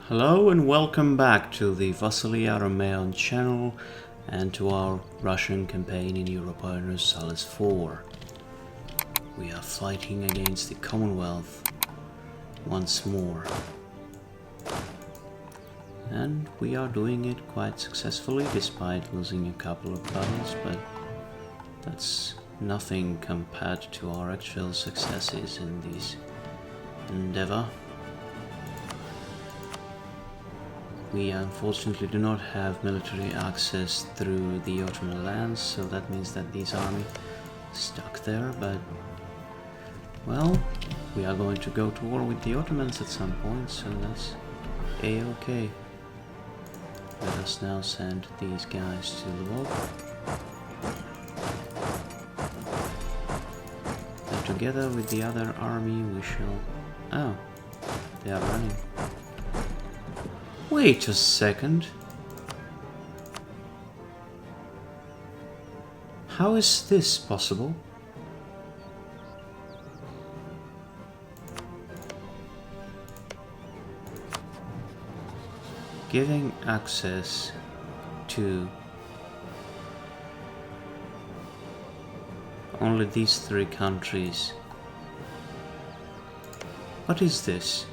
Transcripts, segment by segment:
Hello and welcome back to the Vasily Aramean channel and to our Russian campaign in Europe IV. We are fighting against the Commonwealth once more. And we are doing it quite successfully despite losing a couple of battles, but that's nothing compared to our actual successes in this endeavor. We unfortunately do not have military access through the Ottoman lands, so that means that this army is stuck there, but well, we are going to go to war with the Ottomans at some point, so that's a-okay. Let us now send these guys to Lvov. And together with the other army we shall... Oh, they are running. Wait a second. How is this possible? Giving access to only these three countries. What is this?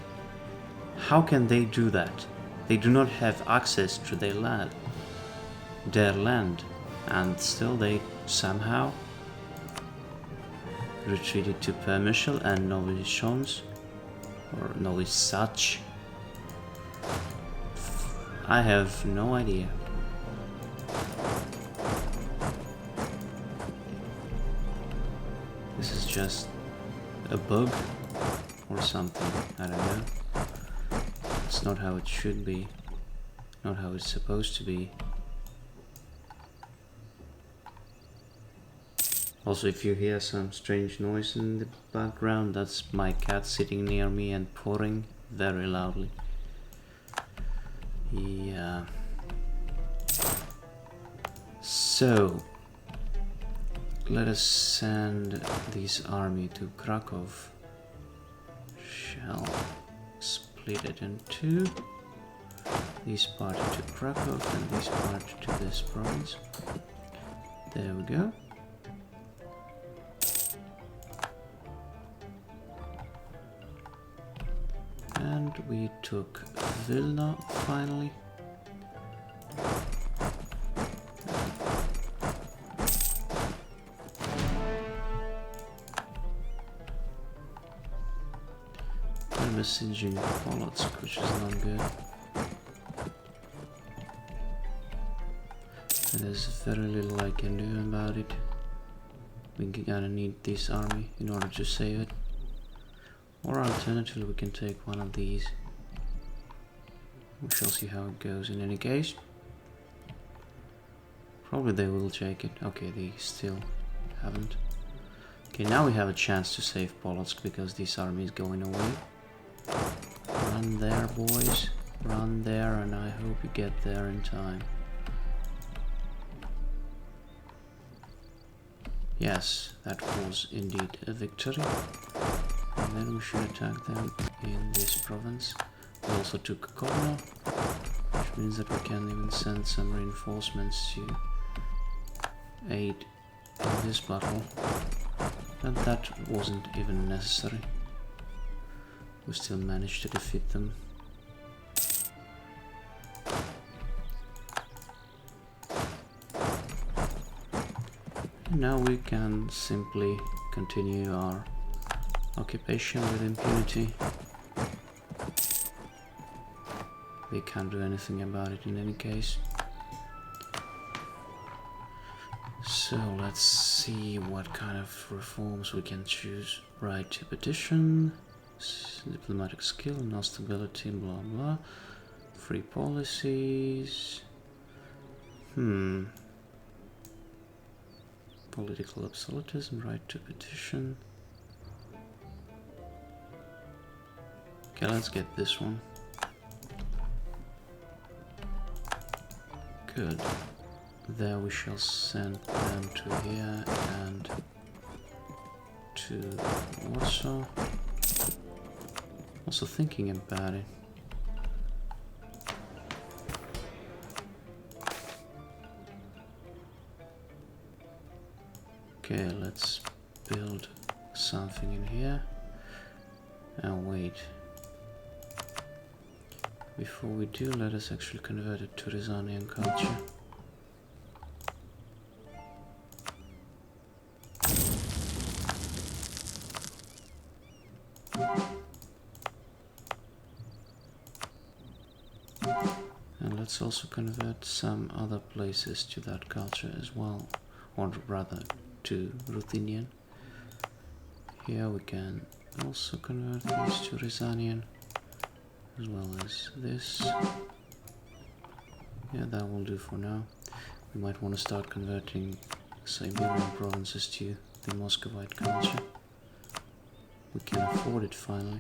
How can they do that? They do not have access to their land, and still they somehow retreated to Permyshel and Nowy Sącz, or Nowy Sącz. I have no idea. This is just a bug or something, I don't know. It's not how it should be, not how it's supposed to be. Also, if you hear some strange noise in the background, that's my cat sitting near me and purring very loudly. Yeah. So, let us send this army to Krakow. Shall split it in two. This part to Krakow and this part to this province. There we go. And we took Vilna finally. Besieging Polotsk, which is not good. There's very little I can do about it. We're gonna need this army in order to save it. Or alternatively, we can take one of these. We shall see how it goes in any case. Probably they will take it. Okay, they still haven't. Okay, now we have a chance to save Polotsk because this army is going away. Run there, boys. Run there, and I hope you get there in time. Yes, that was indeed a victory. And then we should attack them in this province. We also took Kovno, which means that we can even send some reinforcements to aid in this battle. But that wasn't even necessary. We still managed to defeat them. And now we can simply continue our occupation with impunity. They can't do anything about it in any case. So let's see what kind of reforms we can choose. Right to petition. Diplomatic skill, no stability, blah blah. Free policies. Political absolutism, right to petition. Okay, let's get this one. Good. There we shall send them to here and to Warsaw. Also thinking about it. Okay, let's build something in here. Oh, wait. Before we do, let us actually convert it to Lithuanian culture. And let's also convert some other places to that culture as well, or rather to Ruthenian. Here we can also convert these to Lithuanian, as well as this. Yeah, that will do for now. We might want to start converting Siberian provinces to the Muscovite culture. We can afford it finally.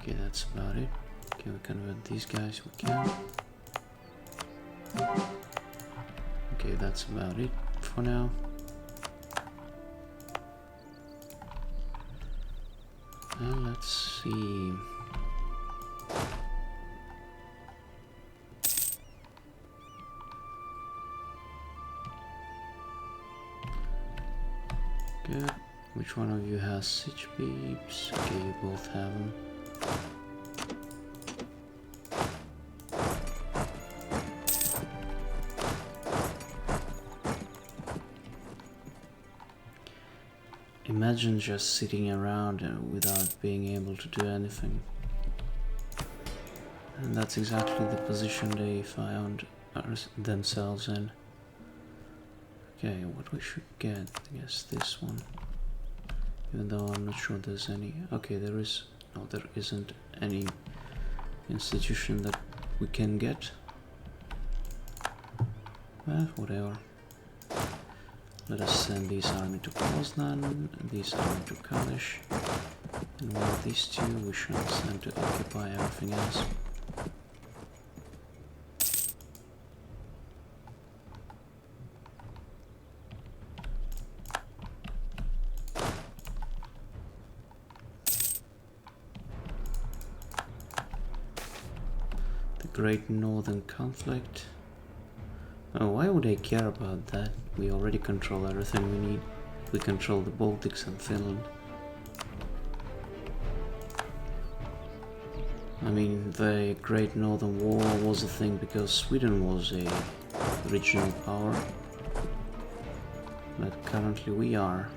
Okay, that's about it. Can we convert these guys? We can. Okay, that's about it for now. And let's see. Good. Which one of you has siege beeps? Okay, you both have them. Imagine just sitting around without being able to do anything. And that's exactly the position they found themselves in. Okay, what we should get, I guess this one. Even though I'm not sure there's any. Okay, there isn't any institution that we can get. Well, whatever. Let us send this army to Poznan, this army to Kalish, and one of these two we shall send to occupy everything else. The Great Northern Conflict. Oh, why would I care about that? We already control everything we need. We control the Baltics and Finland. I mean, the Great Northern War was a thing because Sweden was a regional power. But currently we are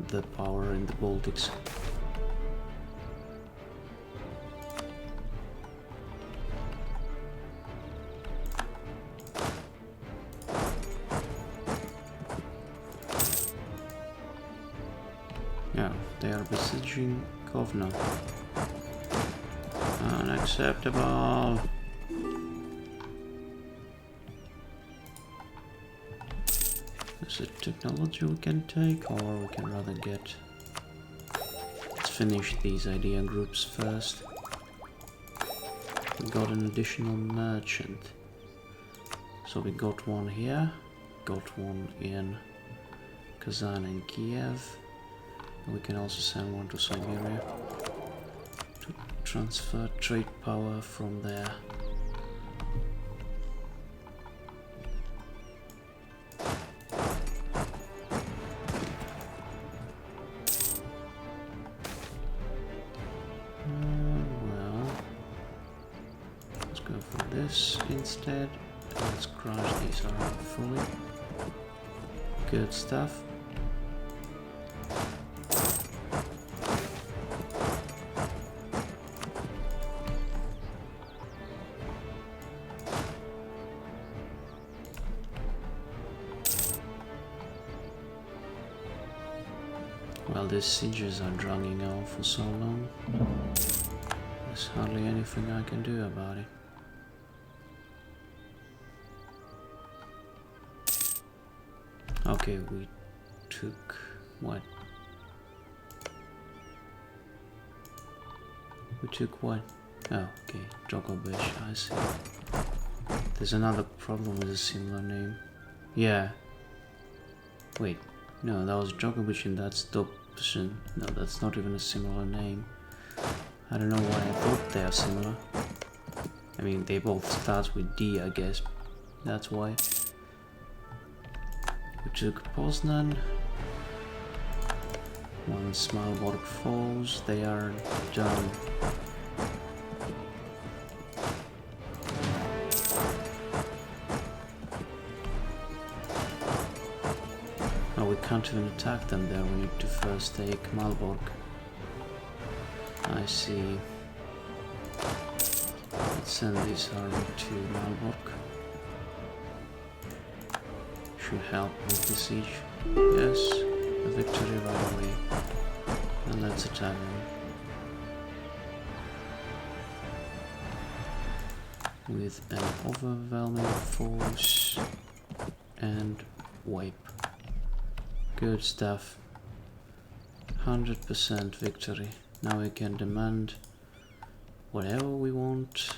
the power in the Baltics. Yeah, they are besieging Kovno. Unacceptable. Is it technology we can take, or we can rather get... Let's finish these idea groups first. We got an additional merchant. So we got one here, got one in Kazan and Kiev. We can also send one to Siberia to transfer trade power from there. Well, let's go for this instead. Let's crush these around fully. Good stuff. Well, these sieges are dragging on for so long. There's hardly anything I can do about it. Okay, we took what? We took what? Oh, okay, Drogobish, I see. There's another problem with a similar name. Yeah. Wait, no, that was Drogobish and that's Dobshin. No, that's not even a similar name. I don't know why I thought they are similar. I mean, they both start with D, I guess. That's why. We took Poznan. Once Malbork falls, they are done. Oh, we can't even attack them there. We need to first take Malbork. I see. Let's send this army to Malbork. Should help with the siege. Yes, a victory right away. And let's attack them. With an overwhelming force and wipe. Good stuff. 100% victory. Now we can demand whatever we want.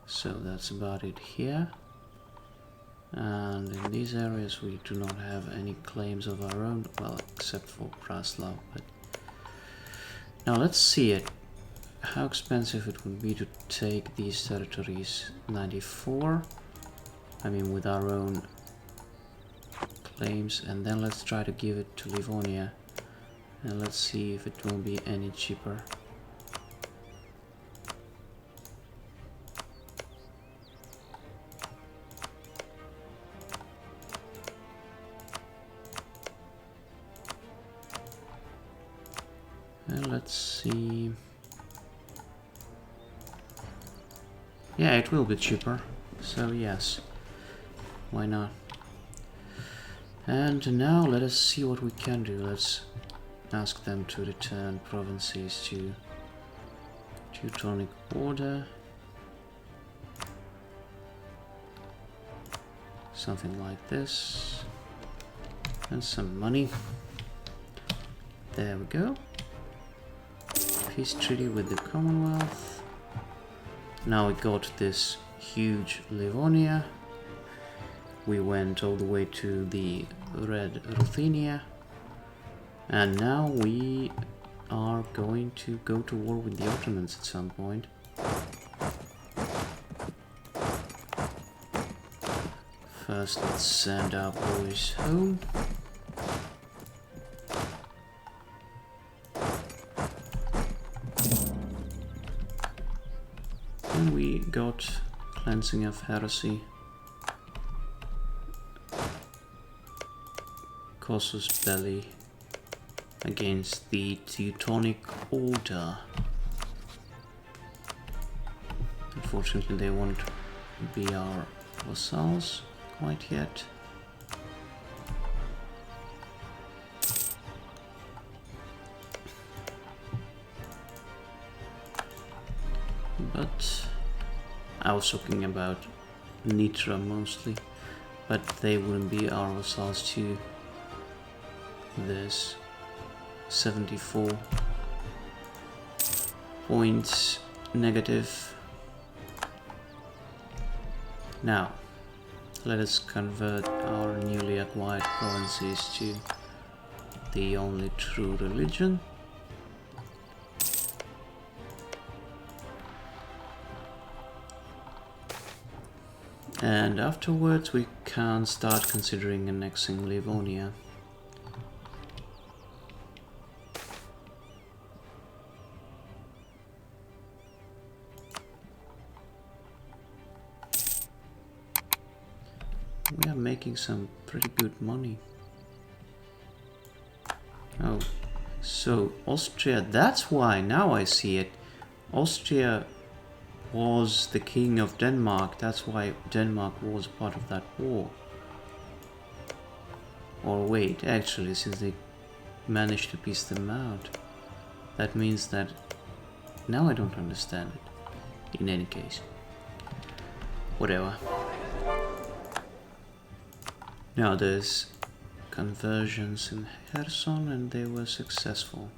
So that's about it here. And in these areas we do not have any claims of our own, well, except for Praslav. But now let's see it. How expensive it would be to take these territories. 94. I mean, with our own claims, and then let's try to give it to Lithuania. And let's see if it will be any cheaper. And let's see. Yeah, it will be cheaper. So yes, why not? And now let us see what we can do. Let's ask them to return provinces to Teutonic Order. Something like this. And some money. There we go. Peace treaty with the Commonwealth. Now we got this huge Livonia. We went all the way to the Red Ruthenia. And now we are going to go to war with the Ottomans at some point. First, let's send our boys home. And we got cleansing of heresy. Casus belli against the Teutonic Order. Unfortunately, they won't be our vassals quite yet. But I was talking about Nitra mostly, but they wouldn't be our vassals too. There's 74 points negative. Now, let us convert our newly acquired provinces to the only true religion. And afterwards we can start considering annexing Livonia. We are making some pretty good money. Oh, so Austria, that's why, now I see it. Austria was the king of Denmark, that's why Denmark was part of that war. Or wait, actually, since they managed to piece them out, that means that now I don't understand it. In any case, whatever. Now there's conversions in Kherson and they were successful.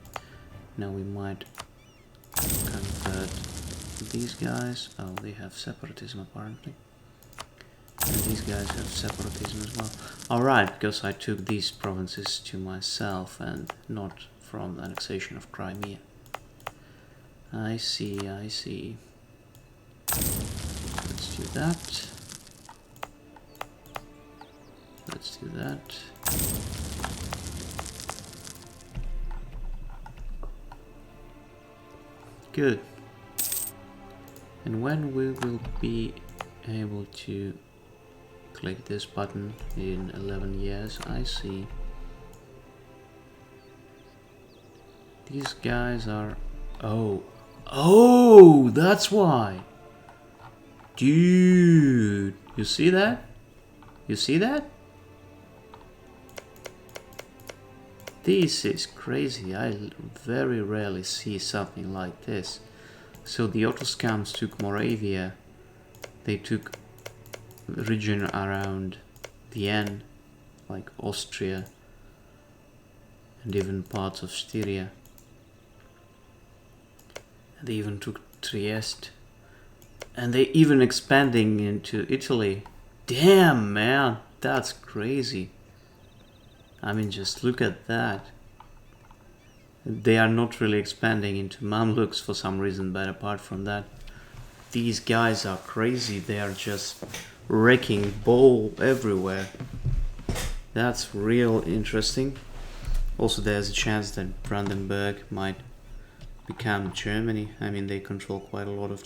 Now we might convert these guys. Oh, they have separatism apparently. And these guys have separatism as well. Alright, because I took these provinces to myself and not from the annexation of Crimea. I see, I see. Let's do that. Let's do that. Good. And when we will be able to click this button? In 11 years, I see. These guys are... Oh, that's why! Dude, you see that? You see that? This is crazy. I very rarely see something like this. So the Autoscams took Moravia. They took the region around Vienna, like Austria, and even parts of Styria. They even took Trieste. And they even expanding into Italy. Damn, man, that's crazy. I mean, just look at that. They are not really expanding into Mamluks for some reason, but apart from that, these guys are crazy. They are just wrecking ball everywhere. That's real interesting. Also, there's a chance that Brandenburg might become Germany. I mean, they control quite a lot of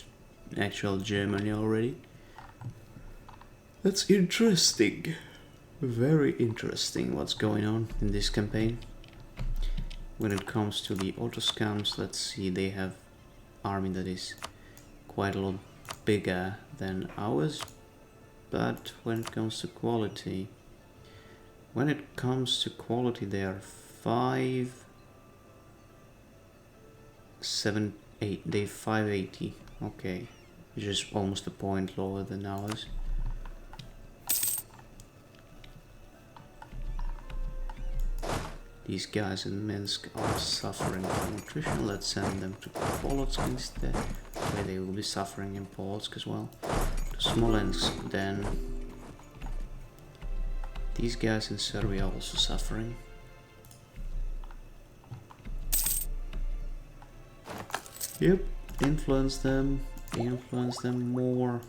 actual Germany already. That's interesting. Very interesting what's going on in this campaign. When it comes to the Autoscams, let's see, they have army that is quite a lot bigger than ours. But when it comes to quality, they are 5, 7, 8. They're 580. Okay, which is almost a point lower than ours. These guys in Minsk are suffering from attrition. Let's send them to Polotsk instead, where they will be suffering in Polotsk as well. To Smolensk then. These guys in Serbia are also suffering. Yep, influence them more.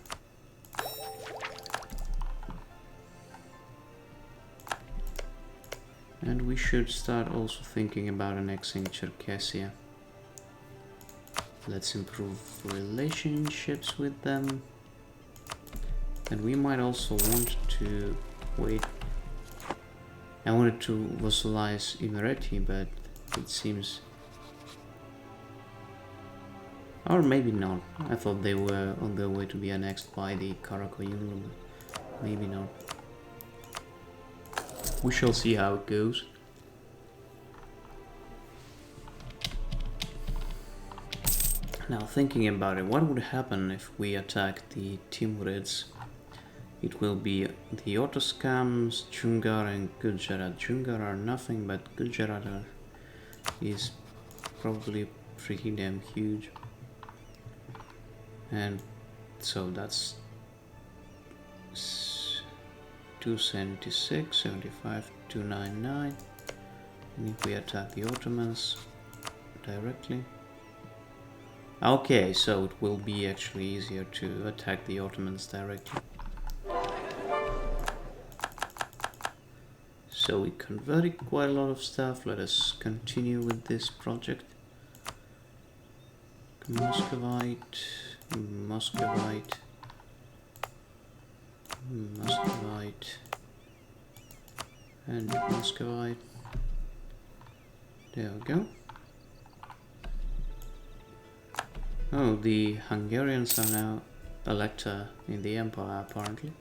And we should start also thinking about annexing Cherkessia. Let's improve relationships with them. And we might also want to wait. I wanted to vassalize Imereti, but it seems... Or maybe not. I thought they were on their way to be annexed by the Karakoyunlu, but maybe not. We shall see how it goes. Now, thinking about it, what would happen if we attack the Timurids? It will be the Autoscams, Djungar and Gujarat. Djungar are nothing, but Gujarat is probably pretty damn huge. And so that's 276, 75, 299. And if we attack the Ottomans directly. Okay, so it will be actually easier to attack the Ottomans directly. So we converted quite a lot of stuff. Let us continue with this project. Muscovite, Muscovite, Muscovite, and Muscovite. There we go. Oh, the Hungarians are now elector in the empire, apparently.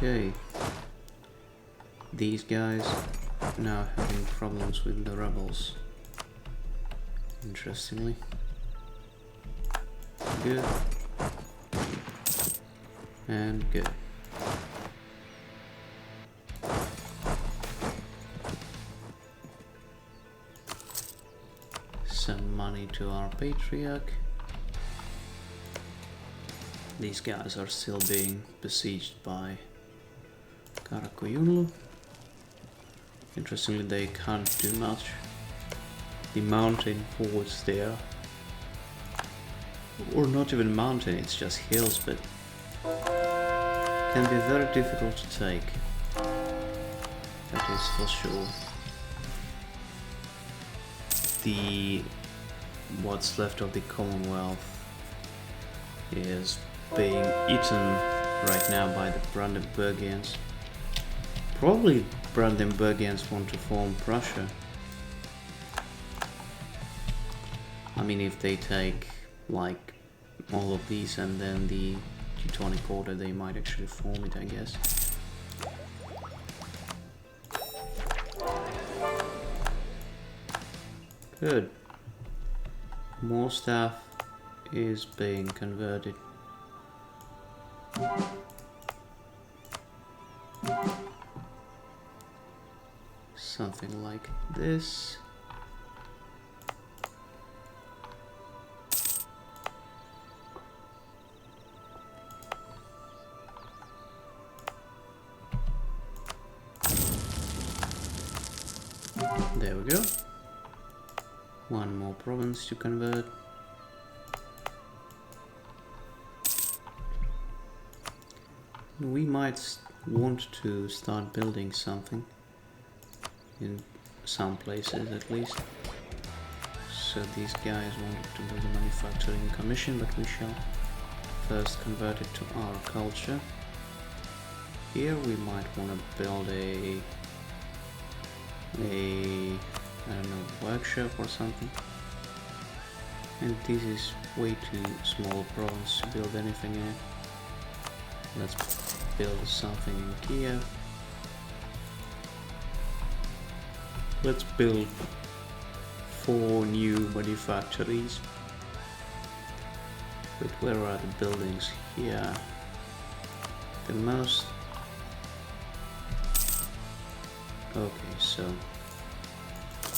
Okay, these guys now having problems with the rebels, interestingly. Good. And good. Some money to our patriarch. These guys are still being besieged by Karakojunlu. Interestingly, they can't do much. The mountain forts there, or not even mountain, it's just hills, but can be very difficult to take. That is for sure. What's left of the Commonwealth is being eaten right now by the Brandenburgians. Probably Brandenburgians want to form Prussia. I mean, if they take like all of these and then the Teutonic Order, they might actually form it, I guess. Good. More stuff is being converted. Something like this. There we go. One more province to convert. We might want to start building something in some places at least. So these guys wanted to build a manufacturing commission, but we shall first convert it to our culture. Here we might want to build a I don't know, workshop or something. And this is way too small a province to build anything in. Let's build something in Kiev. Let's build 4 new manufactories. But where are the buildings? Here. The most... Okay, so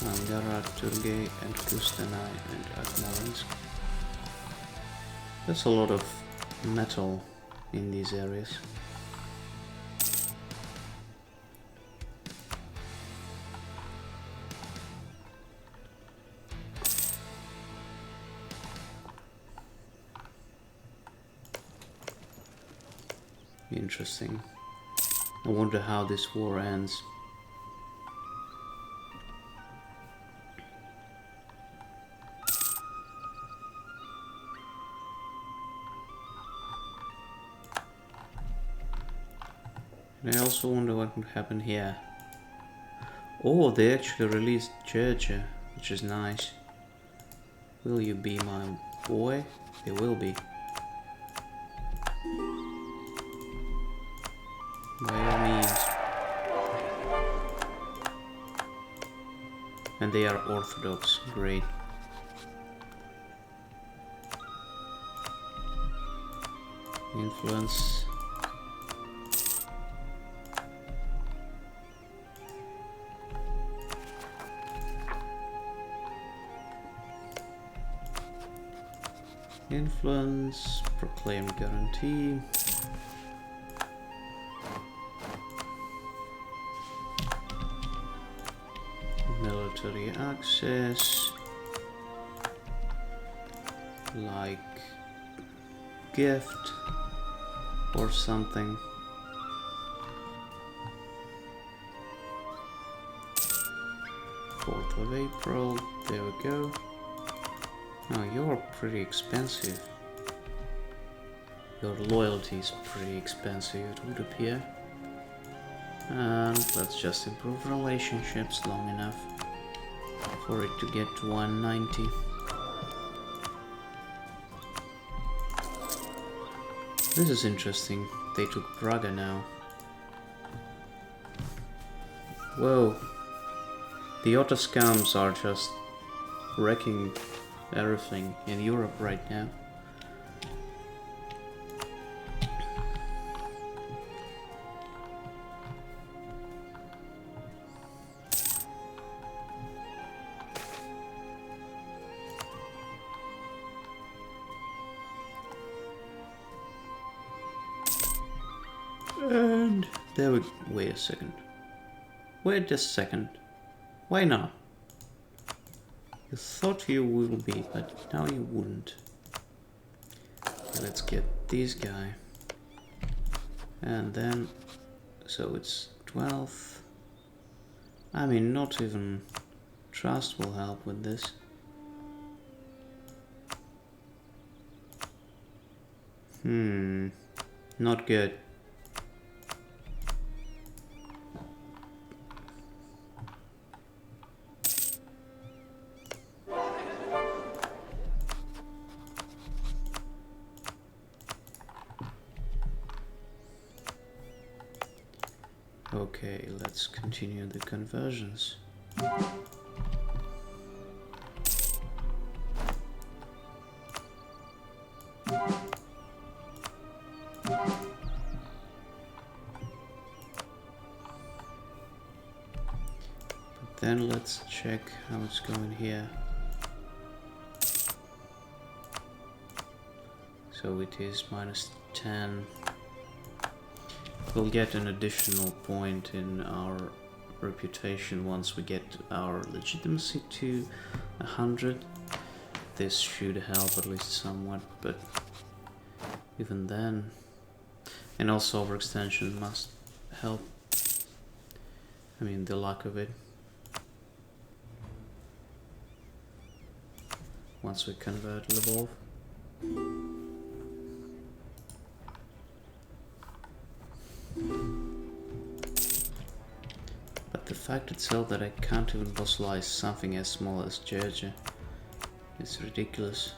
Angara, Turgay, and Kustanai, and Akmolensk. There's a lot of metal in these areas. Interesting. I wonder how this war ends. And I also wonder what would happen here. Oh, they actually released Georgia, which is nice. Will you be my boy? They will be. By all means. And they are Orthodox, great. Influence. Influence, proclaim guarantee. Military access, like gift or something. Fourth of April, there we go. Now you're pretty expensive. Your loyalty is pretty expensive, it would appear. And let's just improve relationships long enough for it to get to 190. This is interesting. They took Praga now. Whoa. The Otoscams are just wrecking everything in Europe right now. And there we... Wait a second. Wait a second. Why not? You thought you will be, but now you wouldn't. Okay, let's get this guy. And then... So it's 12. I mean, not even trust will help with this. Not good. Okay, let's continue the conversions. Then let's check how it's going here. So it is -10. We'll get an additional point in our reputation once we get our legitimacy to 100. This should help at least somewhat, but even then... And also overextension must help. I mean, the lack of it. Once we convert Lvov. But the fact itself that I can't even fossilize something as small as Georgia is ridiculous.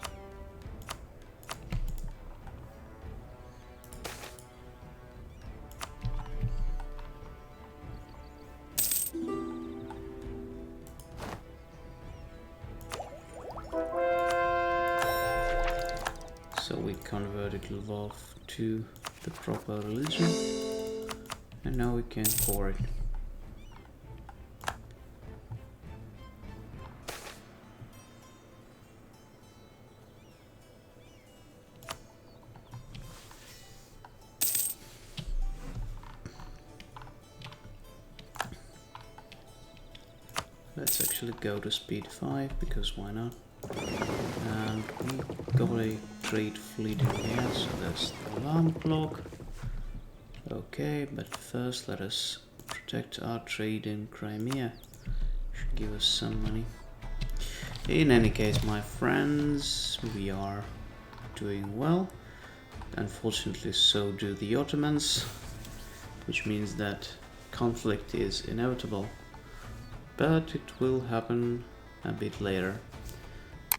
So we converted Lvov to the proper religion, and now we can core it. Let's actually go to speed 5, because why not? And we got a trade fleet in here, so that's the alarm clock. Okay, but first let us protect our trade in Crimea. Should give us some money. In any case, my friends, we are doing well. Unfortunately, so do the Ottomans, which means that conflict is inevitable. But it will happen a bit later.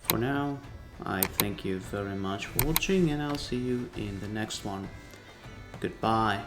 For now, I thank you very much for watching, and I'll see you in the next one. Goodbye.